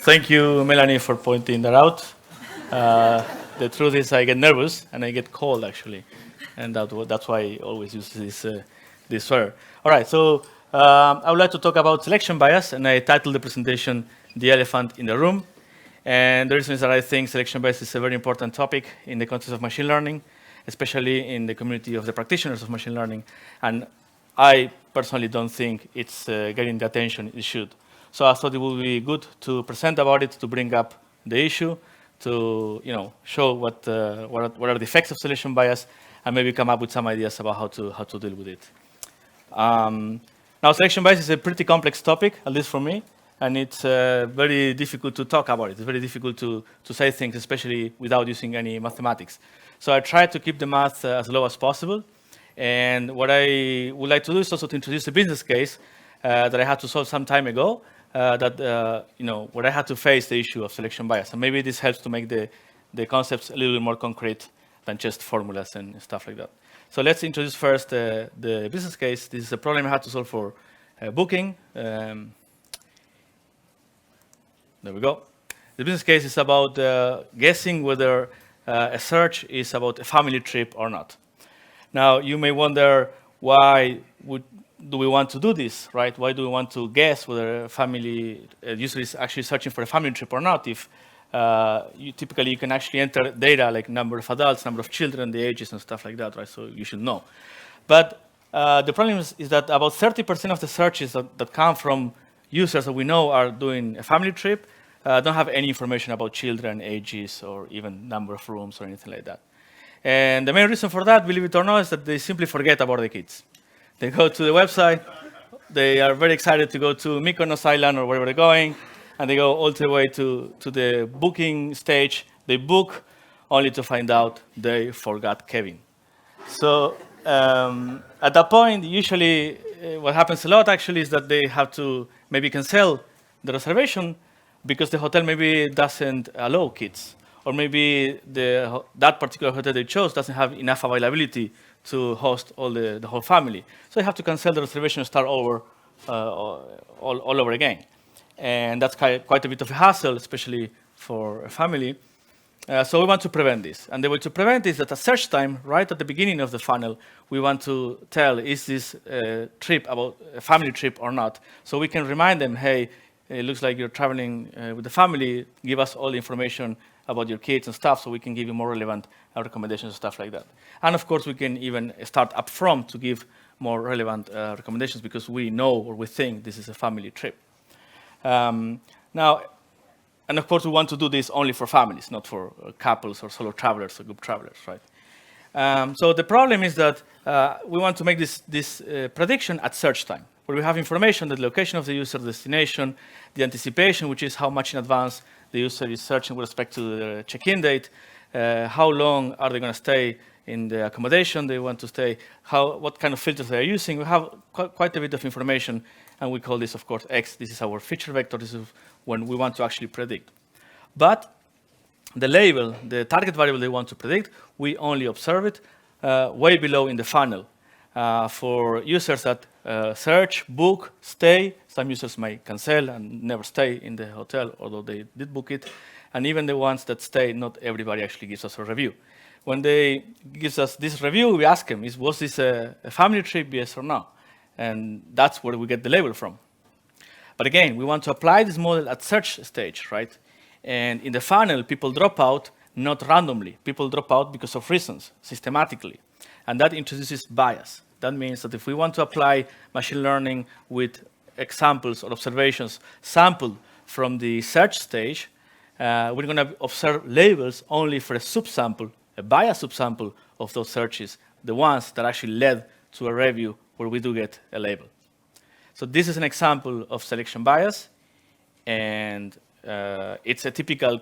Thank you, Melanie, for pointing that out. The truth is, I get nervous and I get cold, actually, and that's why I always use this word. All right, so I would like to talk about selection bias, and I titled the presentation "The Elephant in the Room." And the reason is that I think selection bias is a very important topic in the context of machine learning, especially in the community of the practitioners of machine learning. And I personally don't think it's getting the attention it should. So I thought it would be good to present about it, to bring up the issue, to show what are the effects of selection bias, and maybe come up with some ideas about how to deal with it. Now, selection bias is a pretty complex topic, at least for me, and it's very difficult to talk about it. It's very difficult to say things, especially without using any mathematics. So I try to keep the math as low as possible. And what I would like to do is also to introduce a business case that I had to solve some time ago, where I had to face the issue of selection bias. And maybe this helps to make the concepts a little bit more concrete than just formulas and stuff like that. So let's introduce first the business case. This is a problem I had to solve for booking. There we go. The business case is about guessing whether a search is about a family trip or not. Now, you may wonder, why do we want to do this, right? Why do we want to guess whether a user is actually searching for a family trip or not? If typically you can actually enter data like number of adults, number of children, the ages, and stuff like that, right? So you should know. But the problem is that about 30% of the searches that come from users that we know are doing a family trip don't have any information about children, ages, or even number of rooms or anything like that. And the main reason for that, believe it or not, is that they simply forget about the kids. They go to the website, they are very excited to go to Mykonos Island or wherever they're going, and they go all the way to the booking stage. They book, only to find out they forgot Kevin. So at that point, usually what happens a lot actually is that they have to maybe cancel the reservation because the hotel maybe doesn't allow kids, or maybe that particular hotel they chose doesn't have enough availability to host the whole family. So they have to cancel the reservation and start over all over again. And that's quite a bit of a hassle, especially for a family. So we want to prevent this. And the way to prevent this is that at search time, right at the beginning of the funnel, we want to tell, is this trip about a family trip or not? So we can remind them, hey, it looks like you're traveling with the family. Give us all the information about your kids and stuff so we can give you more relevant recommendations and stuff like that. And of course, we can even start up front to give more relevant recommendations because we know or we think this is a family trip. Now, and of course, we want to do this only for families, not for couples or solo travelers or group travelers, right? So the problem is that we want to make this prediction at search time, where we have information, the location of the user, destination, the anticipation, which is how much in advance the user is searching with respect to the check-in date, how long are they going to stay in the accommodation they want to stay, what kind of filters they are using. We have quite a bit of information, and we call this, of course, X. This is our feature vector. This is when we want to actually predict. But the label, the target variable they want to predict, we only observe it way below in the funnel. For users that search, book, stay, some users may cancel and never stay in the hotel, although they did book it. And even the ones that stay, not everybody actually gives us a review. When they give us this review, we ask them, was this a family trip, yes or no? And that's where we get the label from. But again, we want to apply this model at search stage, right? And in the funnel, people drop out not randomly. People drop out because of reasons, systematically. And that introduces bias. That means that if we want to apply machine learning with examples or observations sampled from the search stage, we're going to observe labels only for a subsample, a bias subsample of those searches, the ones that actually led to a review where we do get a label. So this is an example of selection bias, and it's a typical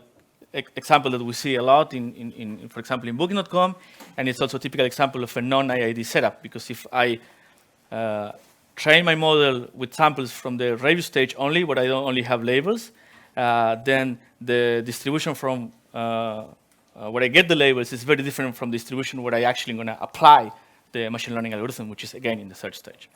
example that we see a lot for example, in Booking.com, and it's also a typical example of a non-IID setup, because if I train my model with samples from the review stage only, where I don't only have labels, then the distribution from where I get the labels is very different from the distribution where I actually going to apply the machine learning algorithm, which is again in the search stage.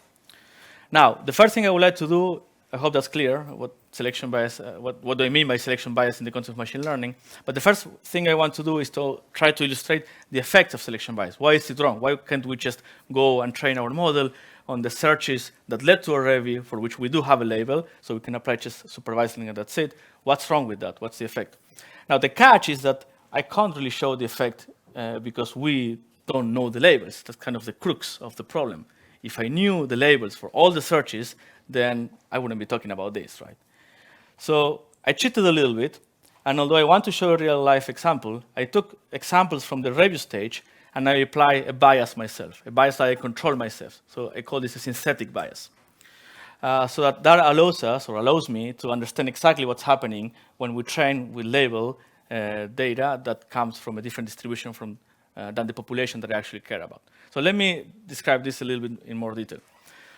Now, the first thing I would like to do I hope that's clear, what selection bias, what do I mean by selection bias in the context of machine learning. But the first thing I want to do is to try to illustrate the effects of selection bias. Why is it wrong? Why can't we just go and train our model on the searches that led to a review for which we do have a label, so we can apply just supervised learning and that's it? What's wrong with that? What's the effect? Now, the catch is that I can't really show the effect because we don't know the labels. That's kind of the crux of the problem. If I knew the labels for all the searches, then I wouldn't be talking about this, right? So I cheated a little bit, and although I want to show a real-life example, I took examples from the review stage, and I apply a bias myself, a bias that I control myself. So I call this a synthetic bias. So that allows me to understand exactly what's happening when we train with label data that comes from a different distribution from, than the population that I actually care about. So let me describe this a little bit in more detail.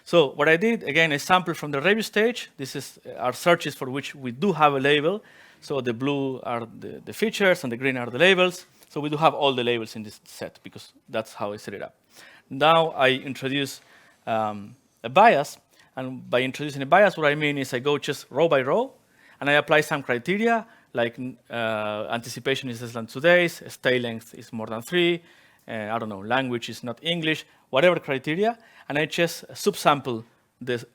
So what I did, again, I sampled from the review stage. This is our searches for which we do have a label. So the blue are the features and the green are the labels. So we do have all the labels in this set because that's how I set it up. Now I introduce a bias. And by introducing a bias, what I mean is I go just row by row, and I apply some criteria, like anticipation is less than 2 days, stay length is more than 3, I don't know, language is not English, whatever criteria, and I just subsample the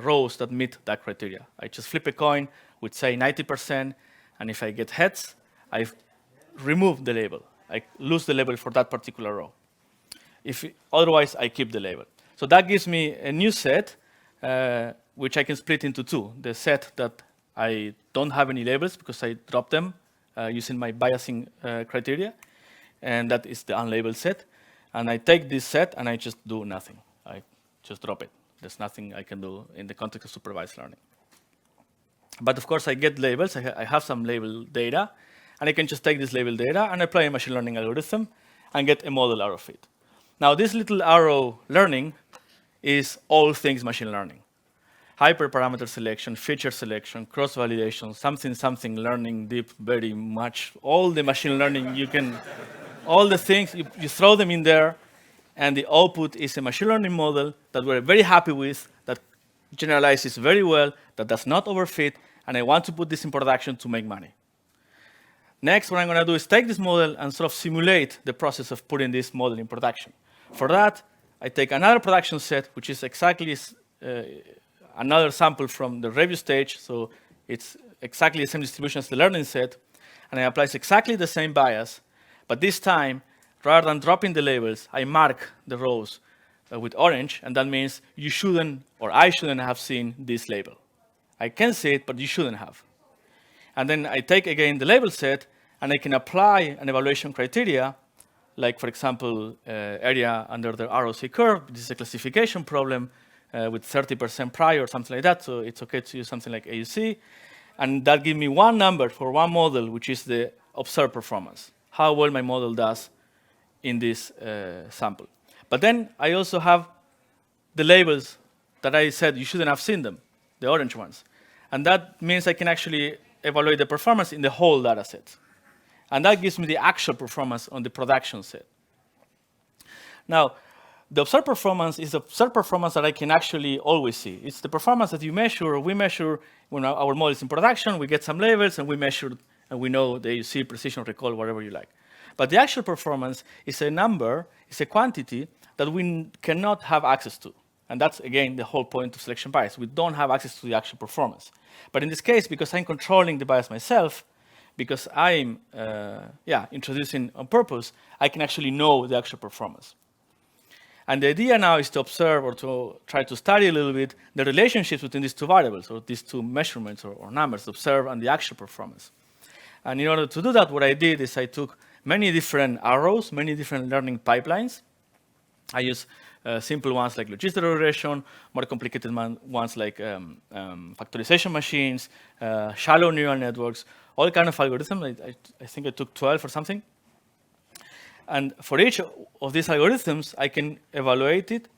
rows that meet that criteria. I just flip a coin with, say, 90%, and if I get heads, I remove the label. I lose the label for that particular row. Otherwise, I keep the label. So that gives me a new set, which I can split into two. The set that I don't have any labels because I dropped them using my biasing criteria, and that is the unlabeled set. And I take this set and I just do nothing. I just drop it. There's nothing I can do in the context of supervised learning. But of course, I get labels. I have some label data, and I can just take this label data and apply a machine learning algorithm and get a model out of it. Now, this little arrow learning is all things machine learning. Hyperparameter selection, feature selection, cross-validation, something learning, deep, very much, all the machine learning you can, all the things, you throw them in there, and the output is a machine learning model that we're very happy with, that generalizes very well, that does not overfit, and I want to put this in production to make money. Next, what I'm going to do is take this model and sort of simulate the process of putting this model in production. For that, I take another production set, which is exactly another sample from the review stage, so it's exactly the same distribution as the learning set, and I apply exactly the same bias, but this time, rather than dropping the labels, I mark the rows with orange, and that means you shouldn't, or I shouldn't have seen this label. I can see it, but you shouldn't have. And then I take again the label set, and I can apply an evaluation criteria, like, for example, area under the ROC curve. This is a classification problem with 30% prior or something like that, so it's okay to use something like AUC. And that gives me one number for one model, which is the observed performance, how well my model does in this sample. But then I also have the labels that I said you shouldn't have seen them, the orange ones. And that means I can actually evaluate the performance in the whole data set. And that gives me the actual performance on the production set. Now, the observed performance is the observed performance that I can actually always see. It's the performance that you measure. We measure when our model is in production, we get some labels, and we measure, and we know the AUC, precision, recall, whatever you like. But the actual performance is a number, it's a quantity that we cannot have access to. And that's, again, the whole point of selection bias. We don't have access to the actual performance. But in this case, because I'm controlling the bias myself, because I'm introducing on purpose, I can actually know the actual performance. And the idea now is to observe or to try to study a little bit the relationships between these two variables, or these two measurements or numbers, observe and the actual performance. And in order to do that, what I did is I took many different arrows, many different learning pipelines. I use simple ones like logistic regression, more complicated ones like factorization machines, shallow neural networks, all kind of algorithms. I think I took 12 or something. And for each of these algorithms, I can evaluate it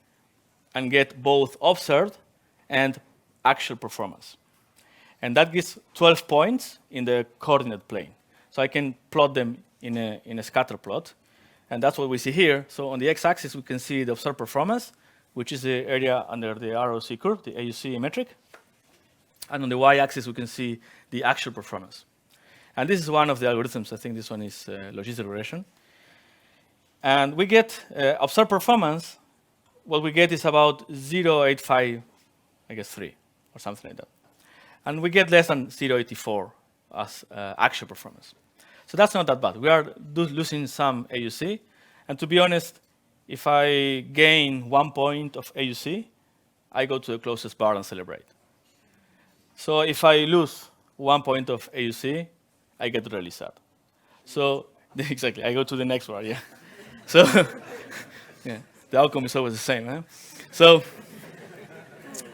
and get both observed and actual performance. And that gives 12 points in the coordinate plane. So I can plot them in a scatter plot. And that's what we see here. So on the x-axis, we can see the observed performance, which is the area under the ROC curve, the AUC metric. And on the y-axis, we can see the actual performance. And this is one of the algorithms. I think this one is logistic regression. And we get observed performance. What we get is about 0.85, I guess 3, or something like that. And we get less than 0.84 as actual performance. So that's not that bad. We are losing some AUC. And to be honest, if I gain 1 point of AUC, I go to the closest bar and celebrate. So if I lose 1 point of AUC, I get really sad. So exactly, I go to the next bar, yeah. So yeah, the outcome is always the same. Huh? So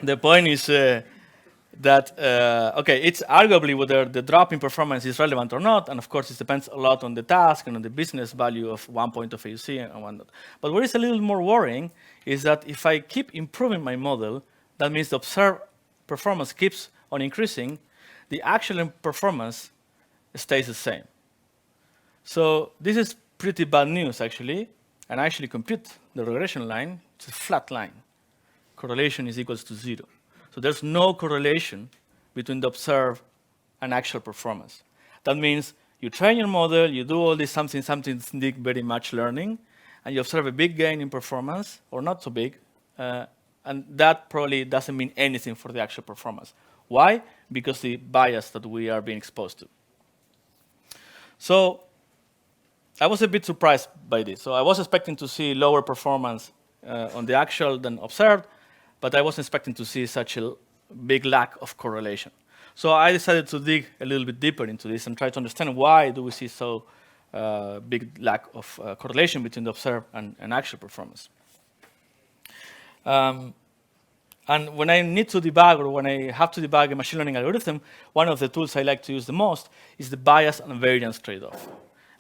the point is that, okay, it's arguably whether the drop in performance is relevant or not, and of course it depends a lot on the task and on the business value of 1 point of AUC and whatnot. But what is a little more worrying is that if I keep improving my model, that means the observed performance keeps on increasing, the actual performance stays the same. So this is pretty bad news, actually, and I actually compute the regression line. It's a flat line. Correlation is equals to 0. So there's no correlation between the observed and actual performance. That means you train your model, you do all this something very much learning, and you observe a big gain in performance, or not so big, and that probably doesn't mean anything for the actual performance. Why? Because the bias that we are being exposed to. So I was a bit surprised by this. So I was expecting to see lower performance on the actual than observed, but I wasn't expecting to see such a big lack of correlation. So I decided to dig a little bit deeper into this and try to understand why do we see so big lack of correlation between the observed and actual performance. And when I need to debug, or when I have to debug a machine learning algorithm, one of the tools I like to use the most is the bias and variance trade-off.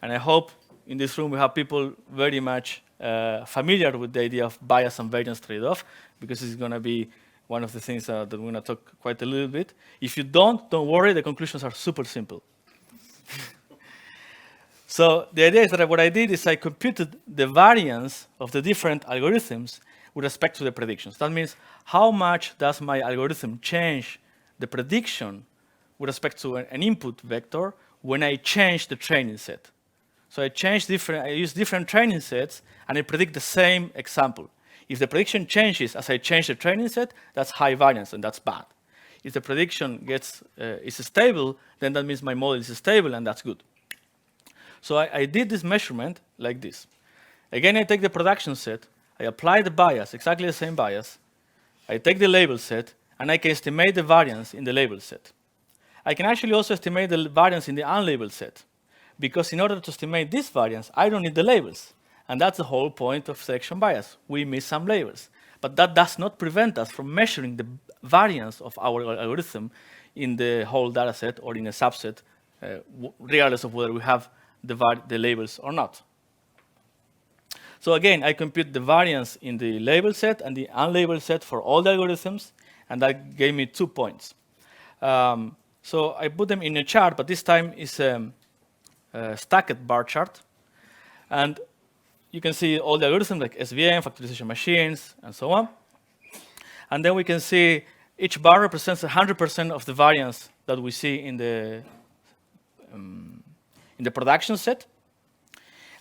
And I hope in this room we have people very much familiar with the idea of bias and variance trade-off, because it's going to be one of the things that we're going to talk quite a little bit. If you don't worry, the conclusions are super simple. So the idea is that what I did is I computed the variance of the different algorithms with respect to the predictions. That means how much does my algorithm change the prediction with respect to an input vector when I change the training set. So I use different training sets, and I predict the same example. If the prediction changes as I change the training set, that's high variance, and that's bad. If the prediction is stable, then that means my model is stable, and that's good. So I did this measurement like this. Again, I take the production set, I apply the bias, exactly the same bias. I take the label set, and I can estimate the variance in the label set. I can actually also estimate the variance in the unlabeled set, because in order to estimate this variance, I don't need the labels. And that's the whole point of selection bias. We miss some labels. But that does not prevent us from measuring the variance of our algorithm in the whole data set or in a subset, regardless of whether we have the labels or not. So again, I compute the variance in the label set and the unlabeled set for all the algorithms, and that gave me 2 points. So I put them in a chart, but this time it's a stacked bar chart. And you can see all the algorithms like SVM, factorization machines, and so on. And then we can see each bar represents 100% of the variance that we see in the production set.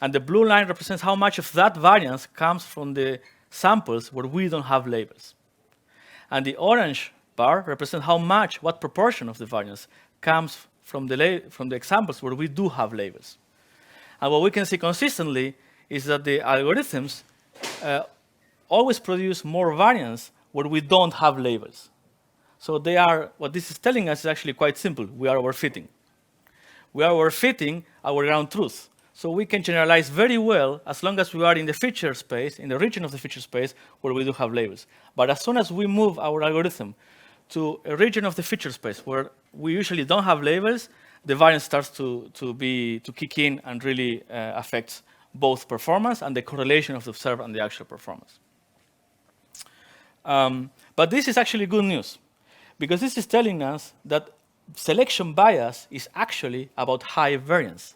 And the blue line represents how much of that variance comes from the samples where we don't have labels. And the orange bar represents what proportion of the variance comes from the examples where we do have labels. And what we can see consistently is that the algorithms always produce more variance where we don't have labels. So what this is telling us is actually quite simple. We are overfitting. We are overfitting our ground truth. So we can generalize very well as long as we are in the feature space, in the region of the feature space where we do have labels. But as soon as we move our algorithm to a region of the feature space where we usually don't have labels, the variance starts to kick in and really affects both performance and the correlation of the observed and the actual performance. But this is actually good news, because this is telling us that selection bias is actually about high variance.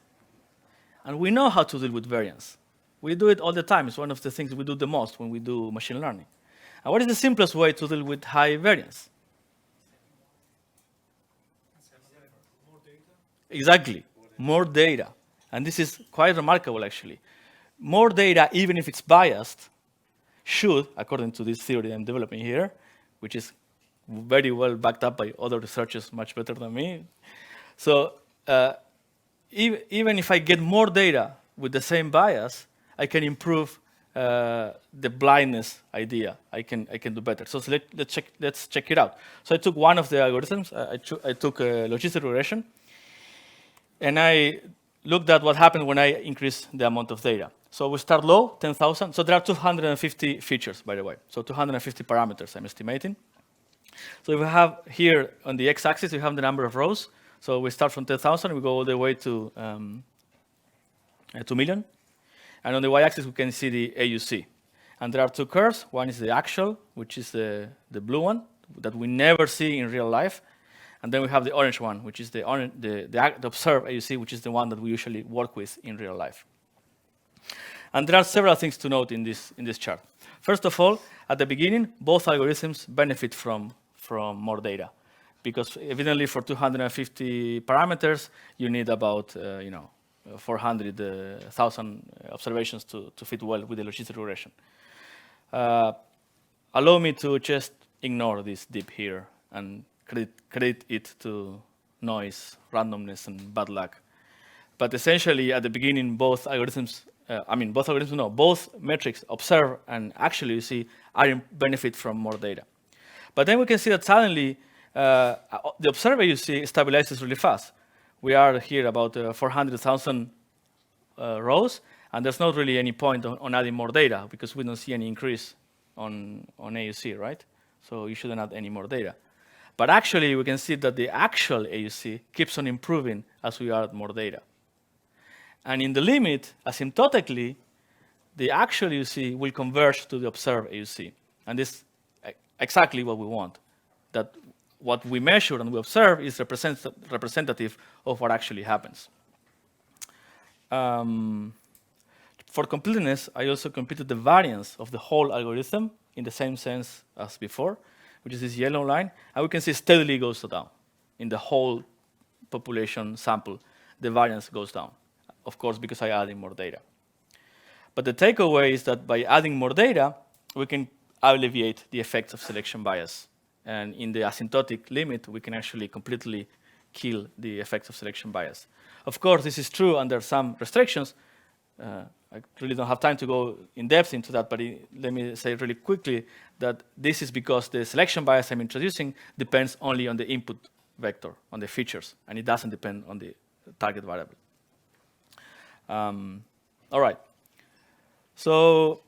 And we know how to deal with variance. We do it all the time. It's one of the things we do the most when we do machine learning. And what is the simplest way to deal with high variance? Exactly, more data. And this is quite remarkable, actually. More data, even if it's biased, should, according to this theory I'm developing here, which is very well backed up by other researchers much better than me. So even if I get more data with the same bias, I can improve the blindness idea. I can do better. So let's check it out. So I took one of the algorithms. I took logistic regression, and I looked at what happened when I increase the amount of data. So we start low, 10,000. So there are 250 features, by the way. So 250 parameters I'm estimating. So if we have here on the x-axis, we have the number of rows. So we start from 10,000, we go all the way to 2 million. And on the y-axis, we can see the AUC. And there are two curves. One is the actual, which is the blue one that we never see in real life. And then we have the orange one, which is the observed AUC, which is the one that we usually work with in real life. And there are several things to note in this chart. First of all, at the beginning, both algorithms benefit from more data, because evidently for 250 parameters, you need about 400,000 observations to fit well with the logistic regression. Allow me to just ignore this dip here and credit it to noise, randomness, and bad luck. But essentially, at the beginning, both metrics, observe and actually you see, are in benefit from more data. But then we can see that suddenly the observer you see stabilizes really fast. We are here about 400,000 rows, and there's not really any point on adding more data because we don't see any increase on AUC, right? So you shouldn't add any more data. But actually, we can see that the actual AUC keeps on improving as we add more data. And in the limit, asymptotically, the actual AUC will converge to the observed AUC. And this is exactly what we want, that what we measure and we observe is representative of what actually happens. For completeness, I also computed the variance of the whole algorithm in the same sense as before, which is this yellow line, and we can see steadily goes down. In the whole population sample, the variance goes down, of course, because I added more data. But the takeaway is that by adding more data, we can alleviate the effects of selection bias. And in the asymptotic limit, we can actually completely kill the effects of selection bias. Of course, this is true under some restrictions. I really don't have time to go in depth into that, but let me say really quickly that this is because the selection bias I'm introducing depends only on the input vector, on the features, and it doesn't depend on the target variable. All right. So,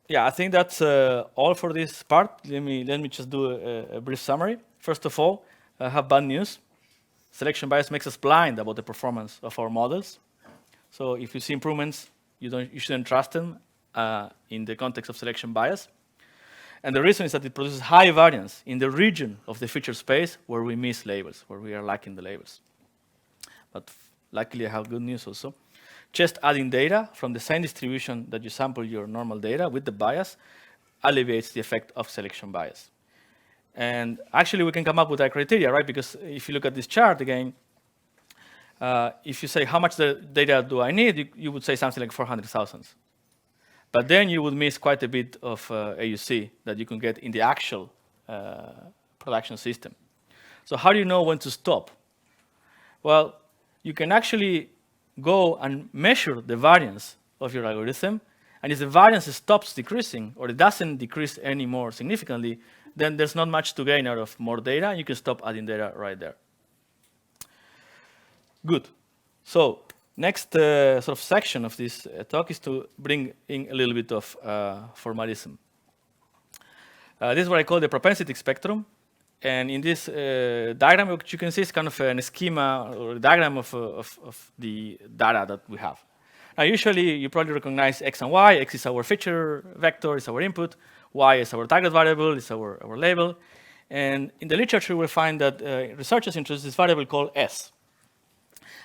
yeah, I think that's all for this part. Let me just do a brief summary. First of all, I have bad news. Selection bias makes us blind about the performance of our models. So if you see improvements, you shouldn't trust them in the context of selection bias. And the reason is that it produces high variance in the region of the feature space where we miss labels, where we are lacking the labels. But luckily, I have good news also. Just adding data from the same distribution that you sample your normal data with the bias alleviates the effect of selection bias. And actually, we can come up with a criteria, right? Because if you look at this chart again, if you say, how much data do I need, you would say something like 400,000. But then you would miss quite a bit of AUC that you can get in the actual production system. So how do you know when to stop? Well, you can actually go and measure the variance of your algorithm, and if the variance stops decreasing, or it doesn't decrease any more significantly, then there's not much to gain out of more data, and you can stop adding data right there. Good. So next sort of section of this talk is to bring in a little bit of formalism. This is what I call the propensity spectrum. And in this diagram, what you can see is kind of a schema or a diagram of the data that we have. Now, usually, you probably recognize X and Y. X is our feature vector, is our input. Y is our target variable, is our label. And in the literature, we'll find that researchers introduce this variable called S.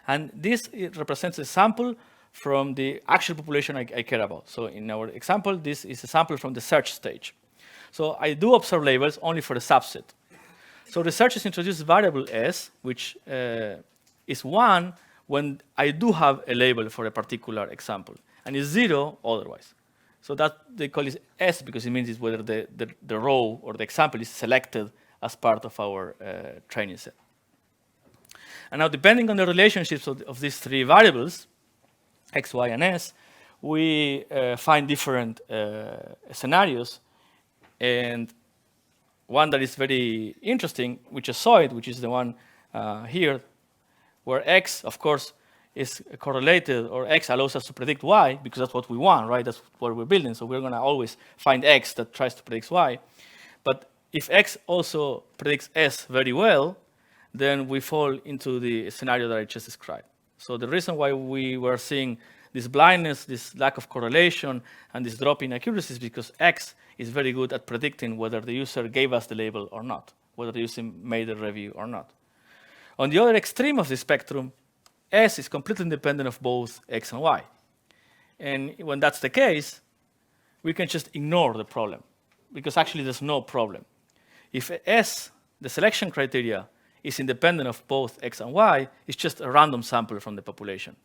And this represents a sample from the actual population I care about. So in our example, this is a sample from the search stage. So I do observe labels only for the subset. So researchers introduce variable S, which is 1 when I do have a label for a particular example, and is 0 otherwise. So that they call it S because it means it's whether the row or the example is selected as part of our training set. And now, depending on the relationships of these three variables, X, Y, and S, we find different scenarios. And one that is very interesting, we just saw it, which is the one here, where X, of course, is correlated, or X allows us to predict Y, because that's what we want, right? That's what we're building. So we're going to always find X that tries to predict Y. But if X also predicts S very well, then we fall into the scenario that I just described. So the reason why we were seeing this blindness, this lack of correlation, and this drop in accuracy is because X is very good at predicting whether the user gave us the label or not, whether the user made a review or not. On the other extreme of the spectrum, S is completely independent of both X and Y. And when that's the case, we can just ignore the problem, because actually there's no problem. If S, the selection criteria, is independent of both X and Y, it's just a random sample from the population.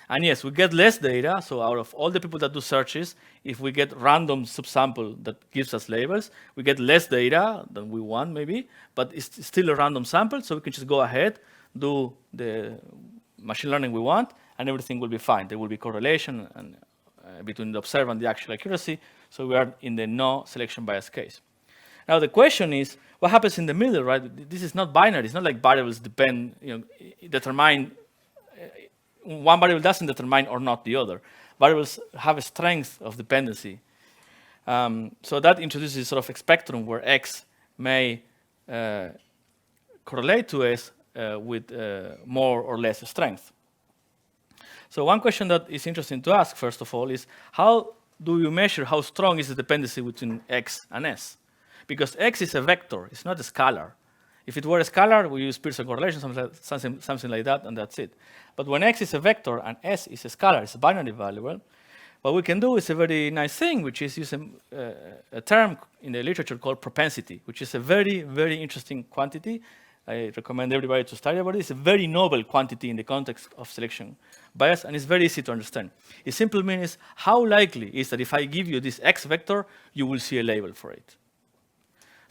And yes, we get less data, so out of all the people that do searches, if we get random subsample that gives us labels, we get less data than we want maybe, but it's still a random sample, so we can just go ahead, do the machine learning we want, and everything will be fine. There will be correlation and, between the observed and the actual accuracy, so we are in the no selection bias case. Now the question is, what happens in the middle, right? This is not binary. It's not like variables depend, determine, one variable doesn't determine or not the other. Variables have a strength of dependency. So that introduces sort of a spectrum where X may correlate to S with more or less strength. So one question that is interesting to ask, first of all, is how do you measure how strong is the dependency between X and S? Because X is a vector, it's not a scalar. If it were a scalar, we use Pearson correlation, something like that, and that's it. But when X is a vector and S is a scalar, it's a binary variable, what we can do is a very nice thing, which is use a term in the literature called propensity, which is a very, very interesting quantity. I recommend everybody to study about it. It's a very novel quantity in the context of selection bias, and it's very easy to understand. It simply means how likely is that if I give you this X vector, you will see a label for it.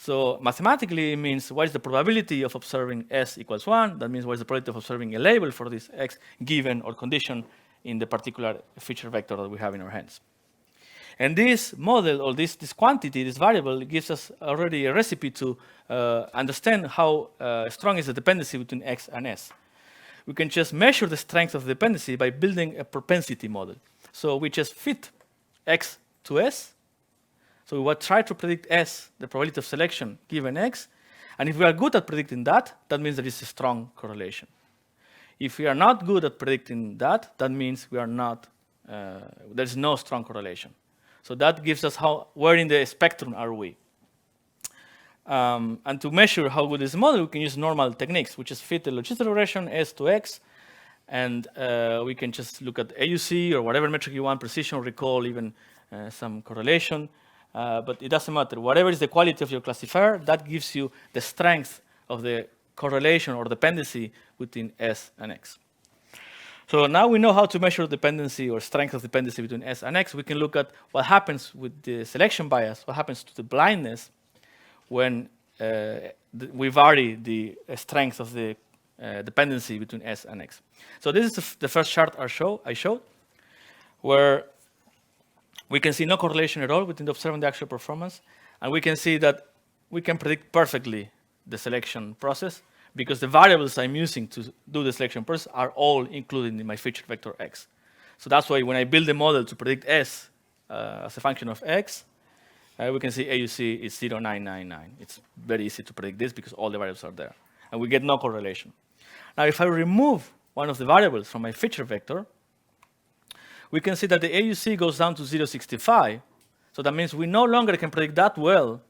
So mathematically, it means what is the probability of observing S equals 1? That means what is the probability of observing a label for this X given or condition in the particular feature vector that we have in our hands. And this model, or this quantity, this variable, gives us already a recipe to understand how strong is the dependency between X and S. We can just measure the strength of the dependency by building a propensity model. So we just fit X to S. So we will try to predict S, the probability of selection, given X. And if we are good at predicting that, that means there is a strong correlation. If we are not good at predicting that, that means we are not, there's no strong correlation. So that gives us where in the spectrum are we. And to measure how good is the model, we can use normal techniques, which is fit the logistic regression, S to X, and we can just look at AUC or whatever metric you want, precision, recall, even some correlation. But it doesn't matter. Whatever is the quality of your classifier, that gives you the strength of the correlation or dependency between S and X. So now we know how to measure dependency or strength of dependency between S and X. We can look at what happens with the selection bias, what happens to the blindness when we vary the strength of the dependency between S and X. So this is the first chart I showed, where we can see no correlation at all between the observed and the actual performance. And we can see that we can predict perfectly the selection process because the variables I'm using to do the selection process are all included in my feature vector X. So that's why when I build a model to predict S as a function of X, we can see AUC is 0.999. It's very easy to predict this because all the variables are there. And we get no correlation. Now, if I remove one of the variables from my feature vector, we can see that the AUC goes down to 0.65. So that means we no longer can predict that well.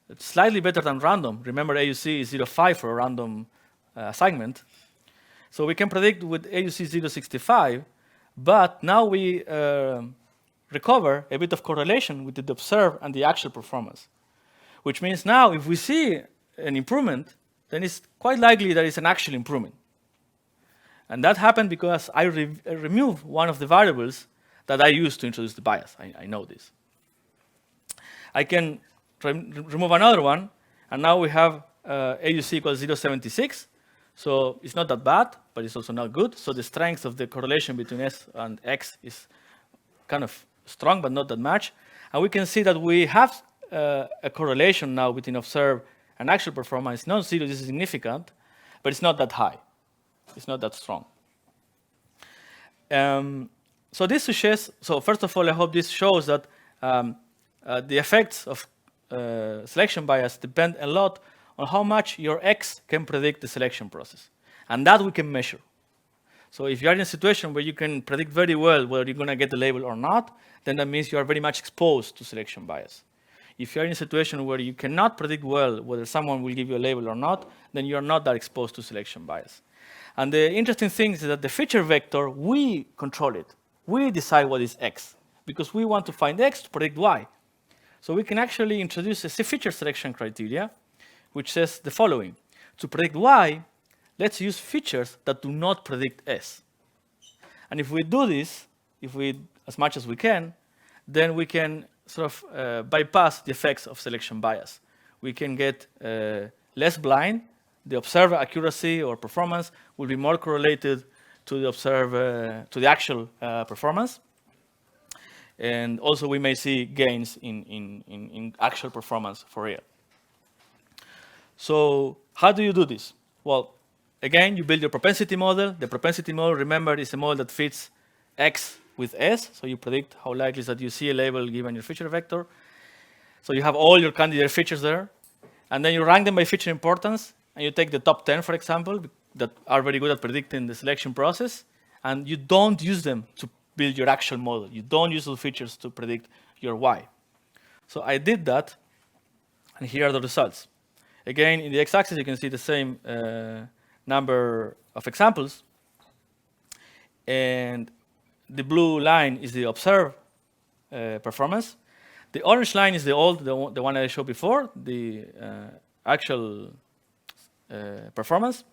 It's slightly better than random. Remember, AUC is 0.5 for a random assignment. So we can predict with AUC 0.65, but now we recover a bit of correlation with the observed and the actual performance, which means now if we see an improvement, then it's quite likely that it's an actual improvement. And that happened because I removed one of the variables that I used to introduce the bias. I know this. I can remove another one, and now we have AUC equals 0.76. So it's not that bad, but it's also not good. So the strength of the correlation between S and X is kind of strong, but not that much. And we can see that we have a correlation now between observed and actual performance. It's not zero, this is significant, but it's not that high. It's not that strong. So this suggests, so first of all, I hope this shows that the effects of selection bias depend a lot on how much your X can predict the selection process. And that we can measure. So if you are in a situation where you can predict very well whether you're going to get the label or not, then that means you are very much exposed to selection bias. If you're in a situation where you cannot predict well whether someone will give you a label or not, then you're not that exposed to selection bias. And the interesting thing is that the feature vector, we control it. We decide what is X, because we want to find X to predict Y. So we can actually introduce a feature selection criteria, which says the following. To predict Y, let's use features that do not predict S. And if we do this, as much as we can, then we can sort of bypass the effects of selection bias. We can get less blind. The observed accuracy or performance will be more correlated to the actual performance. And also we may see gains in actual performance for real. So how do you do this? Well, again, you build your propensity model. The propensity model, remember, is a model that fits X with S. So you predict how likely is that you see a label given your feature vector. So you have all your candidate features there. And then you rank them by feature importance. And you take the top 10, for example, that are very good at predicting the selection process. And you don't use them to build your actual model. You don't use those features to predict your Y. So I did that. And here are the results. Again, in the x-axis, you can see the same number of examples. And the blue line is the observed performance. The orange line is the one I showed before, the actual performance.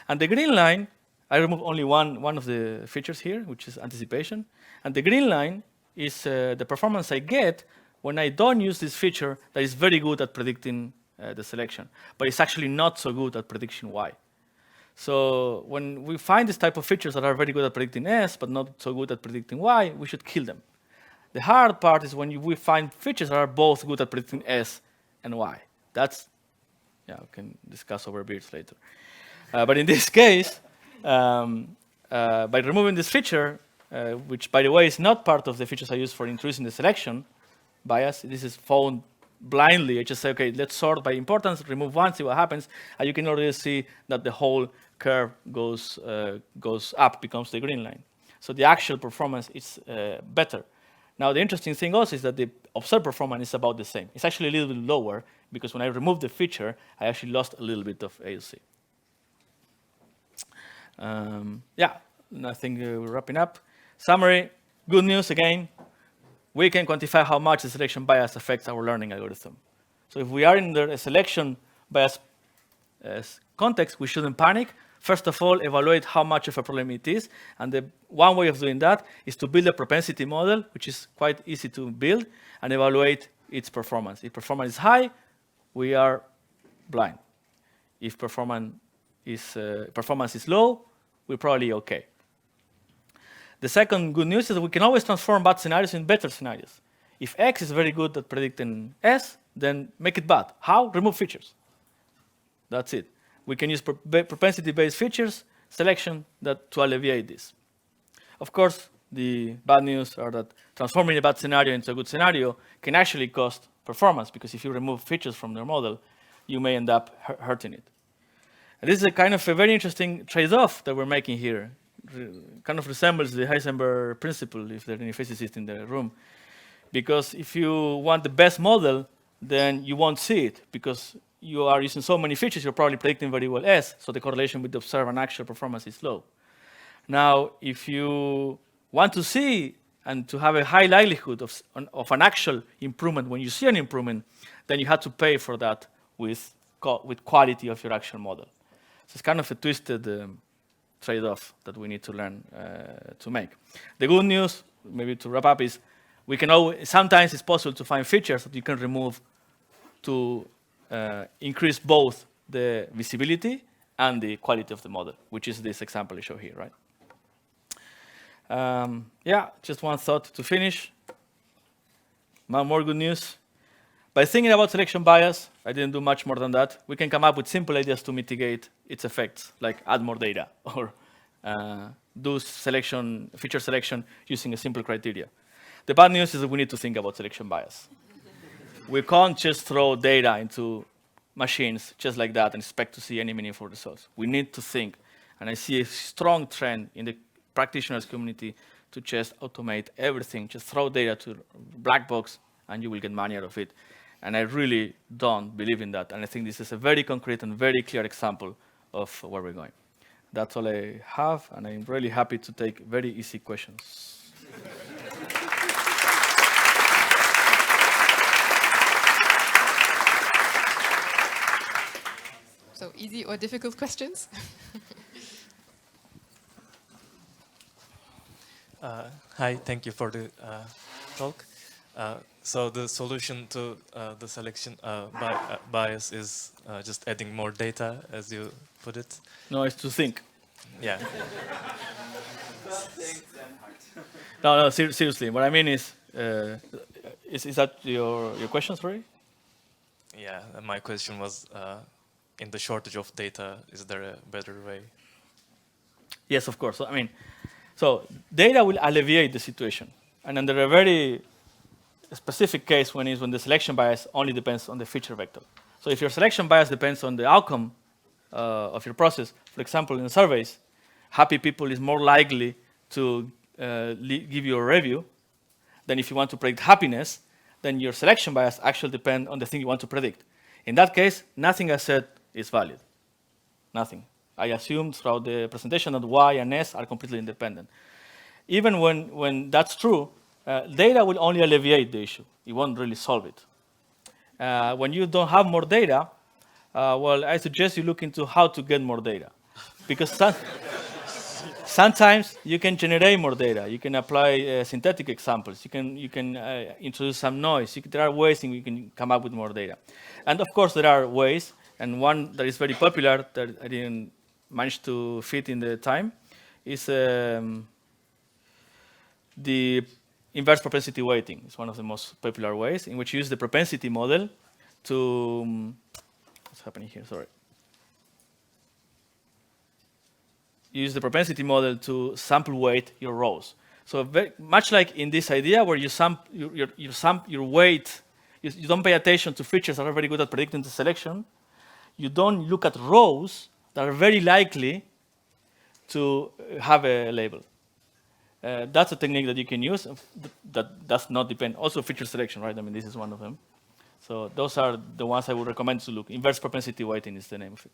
And the green line, I removed only one of the features here, which is anticipation. And the green line is the performance I get when I don't use this feature that is very good at predicting the selection, but it's actually not so good at prediction Y. So when we find this type of features that are very good at predicting S, but not so good at predicting Y, we should kill them. The hard part is when we find features that are both good at predicting S and Y. That's, yeah, we can discuss over beers later. But in this case, by removing this feature, which by the way is not part of the features I use for introducing the selection bias, this is found blindly. I just say, okay, let's sort by importance, remove one, see what happens, and you can already see that the whole curve goes up, becomes the green line. So the actual performance is better. Now the interesting thing also is that the observed performance is about the same. It's actually a little bit lower because when I removed the feature, I actually lost a little bit of AUC. Yeah, I think we're wrapping up. Summary, good news again. We can quantify how much the selection bias affects our learning algorithm. So if we are in a selection bias context, we shouldn't panic. First of all, evaluate how much of a problem it is. And one way of doing that is to build a propensity model, which is quite easy to build, and evaluate its performance. If performance is high, we are blind. If performance is low, we're probably okay. The second good news is that we can always transform bad scenarios in better scenarios. If X is very good at predicting S, then make it bad. How? Remove features. That's it. We can use propensity-based features, selection, to alleviate this. Of course, the bad news are that transforming a bad scenario into a good scenario can actually cost performance, because if you remove features from your model, you may end up hurting it. And this is a kind of a very interesting trade-off that we're making here. Kind of resembles the Heisenberg principle, if there are any physicists in the room. Because if you want the best model, then you won't see it, because you are using so many features, you're probably predicting very well S, so the correlation with the observed and actual performance is low. Now, if you want to see and to have a high likelihood of an actual improvement, when you see an improvement, then you have to pay for that with quality of your actual model. So it's kind of a twisted trade-off that we need to learn to make. The good news, maybe to wrap up, is we can always, sometimes it's possible to find features that you can remove to increase both the visibility and the quality of the model, which is this example I show here, right? Yeah, just one thought to finish. More good news. By thinking about selection bias, I didn't do much more than that. We can come up with simple ideas to mitigate its effects, like add more data or do feature selection using a simple criteria. The bad news is that we need to think about selection bias. We can't just throw data into machines just like that and expect to see any meaningful results. We need to think, and I see a strong trend in the practitioners community to just automate everything, just throw data to black box and you will get money out of it. And I really don't believe in that. And I think this is a very concrete and very clear example of where we're going. That's all I have, and I'm really happy to take very easy questions. So easy or difficult questions? Hi, thank you for the talk. So the solution to the selection bias is just adding more data, as you put it? No, it's to think. Yeah. No, seriously. What I mean is that your question, sorry? Yeah, my question was, in the shortage of data, is there a better way? Yes, of course. I mean, so data will alleviate the situation. And under a very specific case when the selection bias only depends on the feature vector. So if your selection bias depends on the outcome of your process, for example, in surveys, happy people is more likely to give you a review than if you want to predict happiness, then your selection bias actually depends on the thing you want to predict. In that case, nothing I said is valid. Nothing. I assumed throughout the presentation that Y and S are completely independent. Even when that's true, data will only alleviate the issue. It won't really solve it. When you don't have more data, well, I suggest you look into how to get more data. Because sometimes you can generate more data. You can apply synthetic examples. You can introduce some noise. There are ways in which you can come up with more data. And of course, there are ways, and one that is very popular that I didn't manage to fit in the time is the inverse propensity weighting. It's one of the most popular ways in which you use the propensity model to, what's happening here, sorry. You use the propensity model to sample weight your rows. So very much like in this idea where you your weight, you don't pay attention to features that are very good at predicting the selection, you don't look at rows that are very likely to have a label. That's a technique that you can use that does not depend. Also feature selection, right? I mean, this is one of them. So those are the ones I would recommend to look. Inverse propensity weighting is the name of it.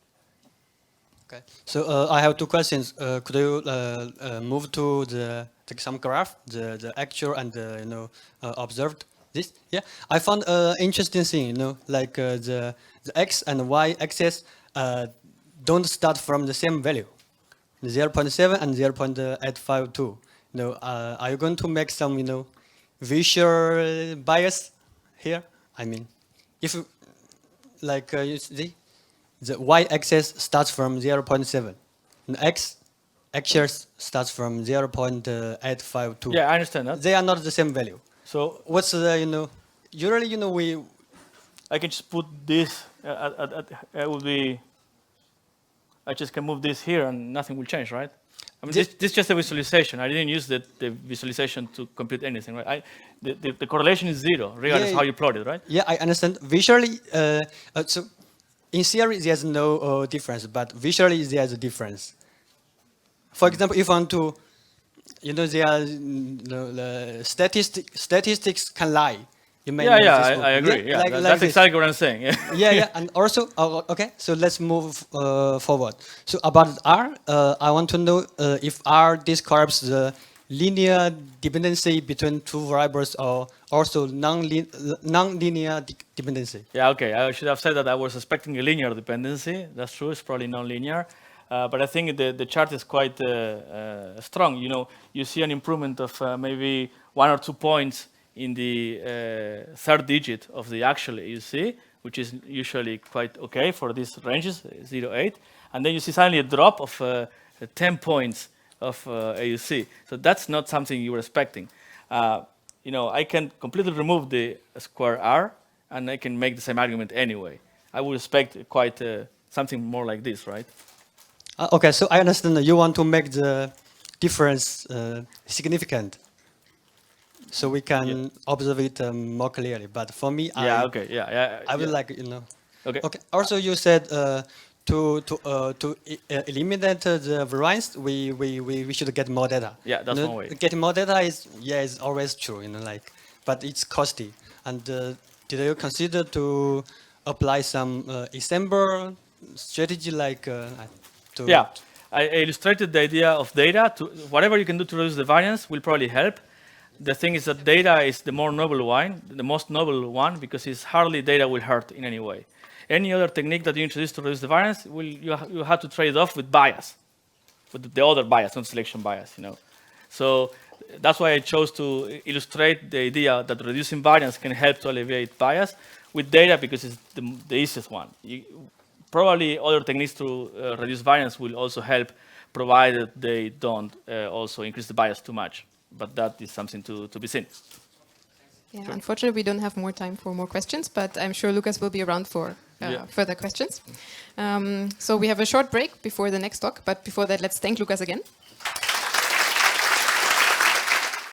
Okay. So I have two questions. Could you move to some graph, the actual and the observed? This, yeah. I found interesting thing, like the x and y axis don't start from the same value, 0.7 and 0.852. Are you going to make some, visual bias here? I mean, if like you see, the y-axis starts from 0.7, and x-axis starts from 0.852. Yeah, I understand that. They are not the same value. So what's the, usually, we... I can just put this, I just can move this here and nothing will change, right? I mean, this is just a visualization. I didn't use the visualization to compute anything, right? The correlation is zero, regardless how you plot it, right? Yeah, I understand. Visually, so in theory, there's no difference, but visually, there's a difference. For example, if I want to, there are statistics can lie. You may I agree. Yeah, that's this. exactly what I'm saying. Yeah, and also, okay, so let's move forward. So about R, I want to know if R describes the linear dependency between two variables or also non-linear dependency. Yeah, okay. I should have said that I was expecting a linear dependency. That's true. It's probably non-linear. But I think the chart is quite strong. You know, you see an improvement of maybe 1 or 2 points in the third digit of the actual AUC, which is usually quite okay for these ranges, 0, 8. And then you see suddenly a drop of 10 points of AUC. So that's not something you were expecting. You know, I can completely remove the square R, and I can make the same argument anyway. I would expect quite something more like this, right? Okay, so I understand that you want to make the difference significant, so we can observe it more clearly. But for me, Yeah. I Okay. Yeah. I would yeah. like, you know. Okay. Okay. Also, you said to eliminate the variance, we should get more data. Yeah, that's You know, one way. getting more data is always true. You know, like, but it's costly. And did you consider to apply some ensemble strategy like to? Yeah, I illustrated the idea of data. To whatever you can do to reduce the variance will probably help. The thing is that data is the more noble one, the most noble one, because it's hardly data will hurt in any way. Any other technique that you introduce to reduce the variance, you have to trade off with bias, with the other bias, not selection bias. You know, so that's why I chose to illustrate the idea that reducing variance can help to alleviate bias with data, because it's the easiest one. Probably other techniques to reduce variance will also help, provided they don't also increase the bias too much. But that is something to be seen. Yeah, unfortunately, we don't have more time for more questions, but I'm sure Lucas will be around for further questions. So we have a short break before the next talk, but before that, let's thank Lucas again.